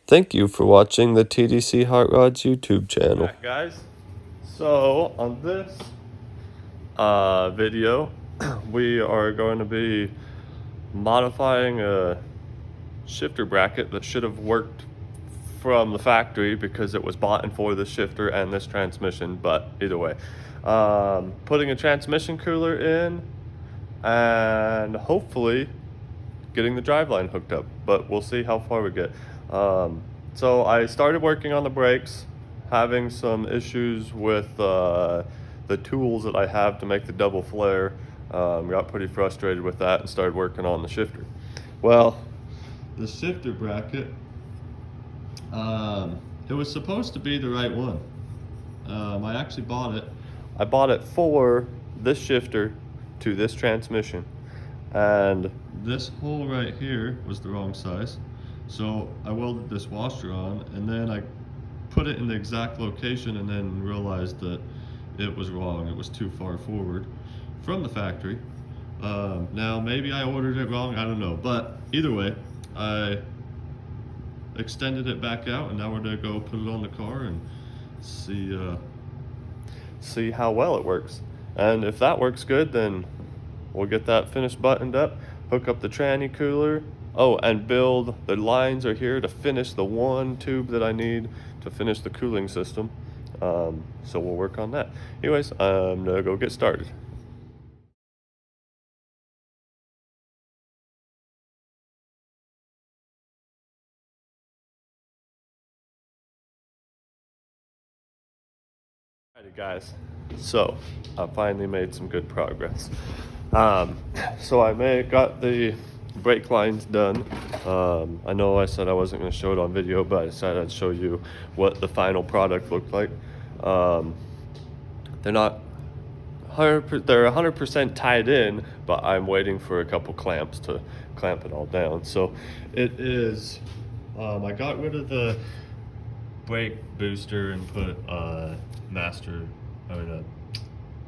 Thank you for watching the TDC Hot Rods YouTube channel. Alright guys, so on this video we are going to be modifying a shifter bracket that should have worked from the factory because it was bought in for this shifter and this transmission, but either way, putting a transmission cooler in and hopefully getting the driveline hooked up, but we'll see how far we get. So I started working on the brakes, having some issues with the tools that I have to make the double flare. Got pretty frustrated with that and started working on the shifter. Well, the shifter bracket, it was supposed to be the right one. I actually bought it. I bought it for this shifter to this transmission, and this hole right here was the wrong size. So I welded this washer on, and then I put it in the exact location and then realized that it was wrong. It was too far forward from the factory. Now maybe I ordered it wrong, I don't know. But either way, I extended it back out, and now we're gonna go put it on the car and see how well it works. And if that works good, then we'll get that finished buttoned up, hook up the tranny cooler. Oh, and build, the lines are here to finish the one tube that I need to finish the cooling system. So we'll work on that. Anyways, I'm gonna go get started. Alrighty guys, so I finally made some good progress. So I got the brake lines done. I know I said I wasn't going to show it on video, but I decided I'd show you what the final product looked like. They're not 100%, they're 100% tied in, but I'm waiting for a couple clamps to clamp it all down. So it is, I got rid of the brake booster and put a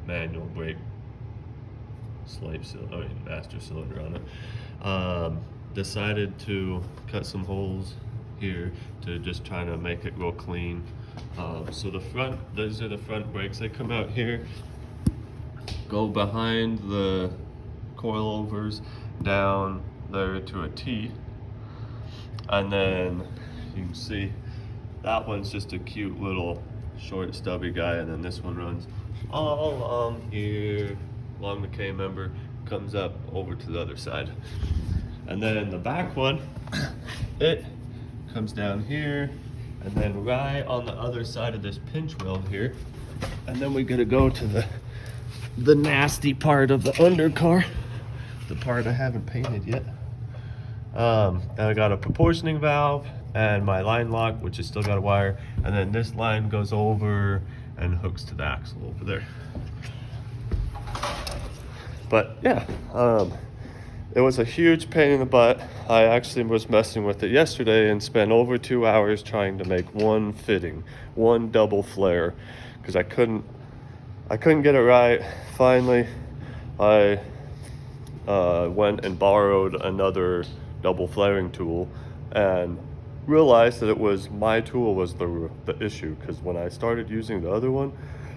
manual brake master cylinder on it. Decided to cut some holes here to just try to make it real clean. So these are the front brakes. They come out here, go behind the coilovers down there to a T, and then you can see that one's just a cute little short stubby guy, and then this one runs all along here along the K member, comes up over to the other side. And then the back one, it comes down here and then right on the other side of this pinch weld here. And then we gotta go to the nasty part of the undercar, the part I haven't painted yet. And I got a proportioning valve and my line lock, which has still got a wire, and then this line goes over and hooks to the axle over there. But yeah, it was a huge pain in the butt. I actually was messing with it yesterday and spent over 2 hours trying to make one fitting, one double flare, because I couldn't get it right. Finally, I went and borrowed another double flaring tool and realized that it was my tool was the issue, because when I started using the other one,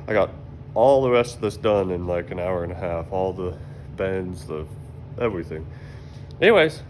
I got all the rest of this done in like an hour and a half, all the bends, everything. Anyways,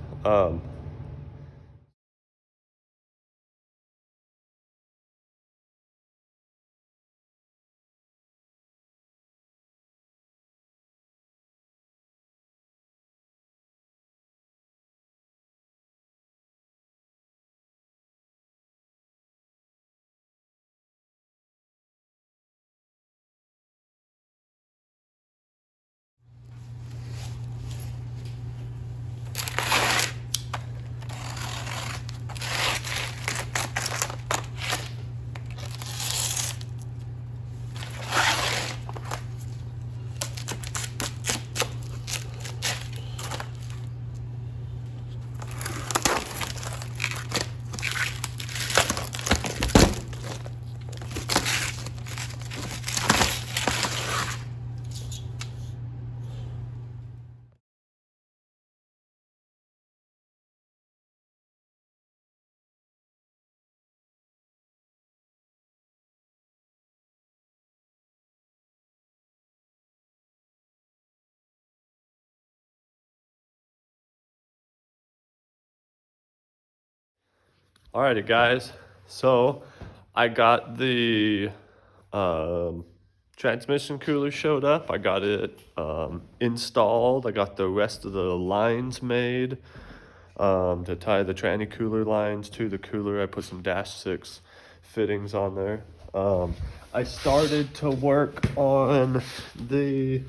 Alrighty, guys. So I got the transmission cooler showed up. I got it installed. I got the rest of the lines made to tie the tranny cooler lines to the cooler. I put some -6 fittings on there. I started to work on the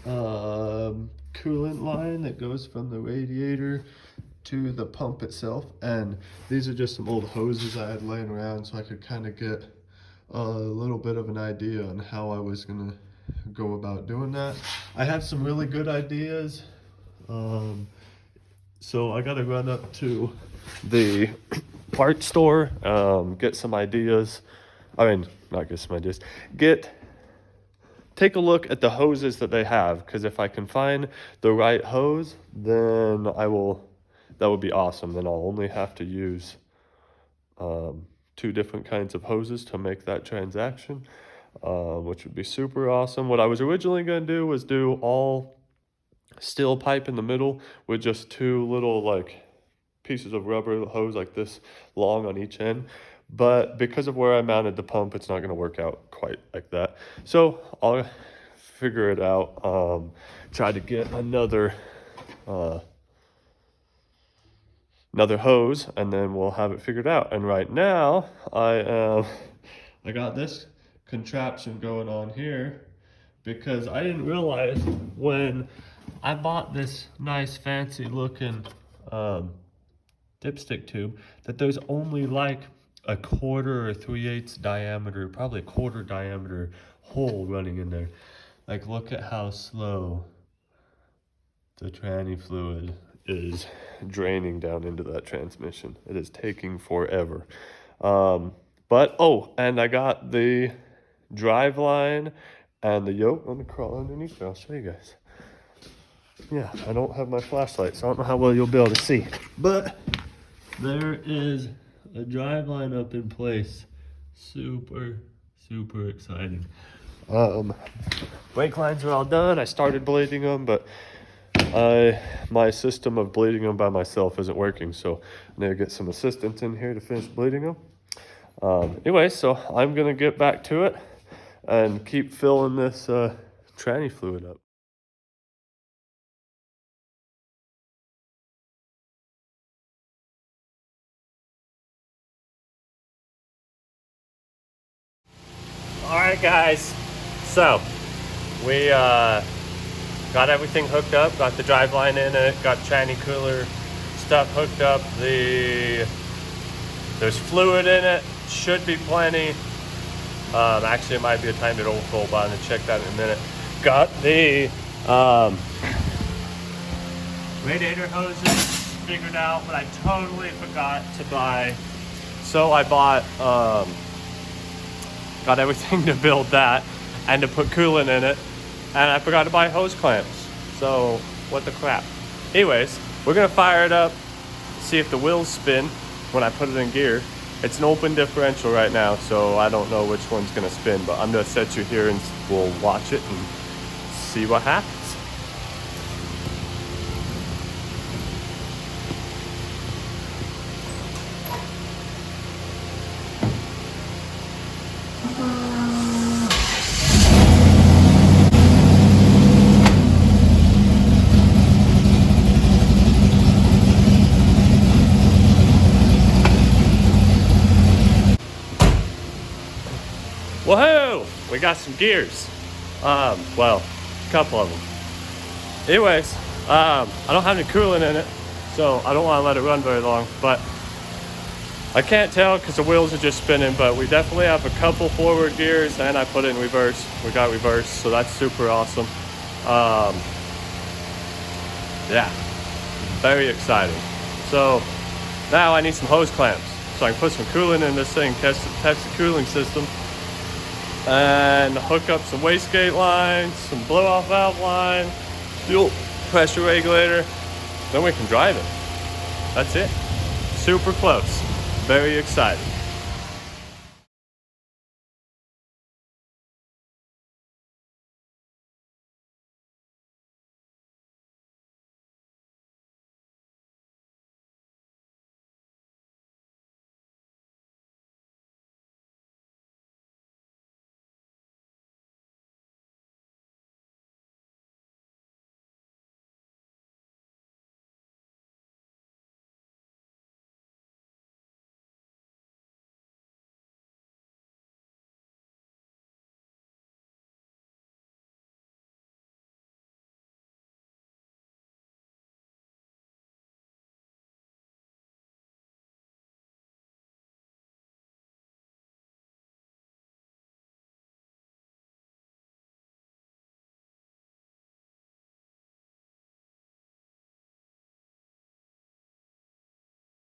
coolant line that goes from the radiator to the pump itself, and these are just some old hoses I had laying around so I could kind of get a little bit of an idea on how I was gonna go about doing that. I have some really good ideas, so I gotta run up to the parts store, get some ideas. I mean, not get some ideas, take a look at the hoses that they have, because if I can find the right hose, then that would be awesome. Then I'll only have to use 2 different kinds of hoses to make that transaction, which would be super awesome. What I was originally going to do was do all steel pipe in the middle with just 2 little like pieces of rubber hose like this long on each end. But because of where I mounted the pump, it's not going to work out quite like that. So I'll figure it out. Try to get another hose, and then we'll have it figured out. And right now I got this contraption going on here because I didn't realize when I bought this nice fancy looking dipstick tube that there's only like a 1/4 or 3/8 diameter, probably a 1/4 diameter hole running in there. Like, look at how slow the tranny fluid is draining down into that transmission. It is taking forever. But and I got the drive line and the yoke. Let me crawl underneath there. I'll show you guys. Yeah, I don't have my flashlight, so I don't know how well you'll be able to see. But there is a drive line up in place. Super, super exciting. Brake lines are all done. I started bleeding them, but my system of bleeding them by myself isn't working, so I need to get some assistance in here to finish bleeding them. Anyway, so I'm gonna get back to it and keep filling this tranny fluid up. All right, guys. So we got everything hooked up, got the drive line in it, got tranny cooler stuff hooked up. There's fluid in it, should be plenty. Actually, it might be a time to overfill, but I'm gonna check that in a minute. Got the radiator hoses figured out, but I totally forgot to buy. So I bought, got everything to build that and to put coolant in it, and I forgot to buy hose clamps. So what the crap. Anyways, we're gonna fire it up, see if the wheels spin when I put it in gear. It's an open differential right now, so I don't know which one's gonna spin, but I'm gonna set you here and we'll watch it and see what happens. Woohoo! We got some gears. Well, a couple of them. Anyways, I don't have any coolant in it, so I don't want to let it run very long, but I can't tell because the wheels are just spinning, but we definitely have a couple forward gears, and I put it in reverse. We got reverse, so that's super awesome. Yeah, very exciting. So now I need some hose clamps, so I can put some coolant in this thing, test the cooling system, and hook up some wastegate lines, some blow-off valve line, fuel pressure regulator, then we can drive it. That's it. Super close. Very exciting.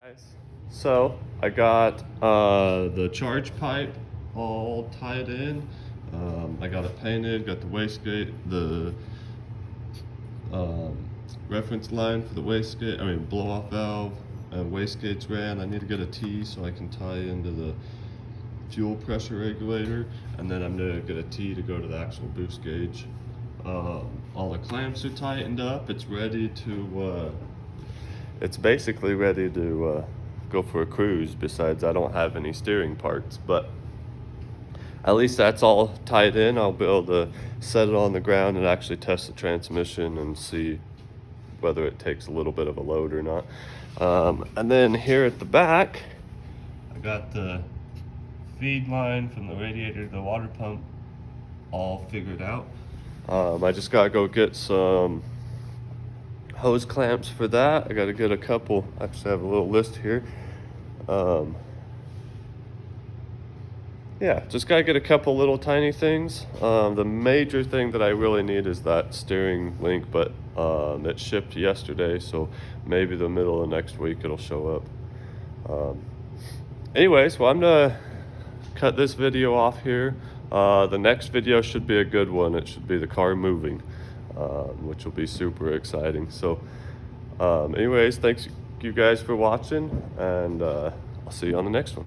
Guys, so I got the charge pipe all tied in. I got it painted, got the wastegate, the reference line for the wastegate, blow off valve, and wastegates ran. I need to get a T so I can tie into the fuel pressure regulator, and then I'm gonna get a T to go to the actual boost gauge. All the clamps are tightened up. It's ready to, it's basically ready to go for a cruise. Besides, I don't have any steering parts, but at least that's all tied in. I'll be able to set it on the ground and actually test the transmission and see whether it takes a little bit of a load or not. And then here at the back, I got the feed line from the radiator to the water pump all figured out. I just gotta go get some hose clamps for that. I gotta get a couple, actually I have a little list here. Yeah, just gotta get a couple little tiny things. The major thing that I really need is that steering link, but it shipped yesterday, so maybe the middle of next week it'll show up. Anyways, well, I'm gonna cut this video off here. The next video should be a good one. It should be the car moving, which will be super exciting. So anyways, thanks you guys for watching, and I'll see you on the next one.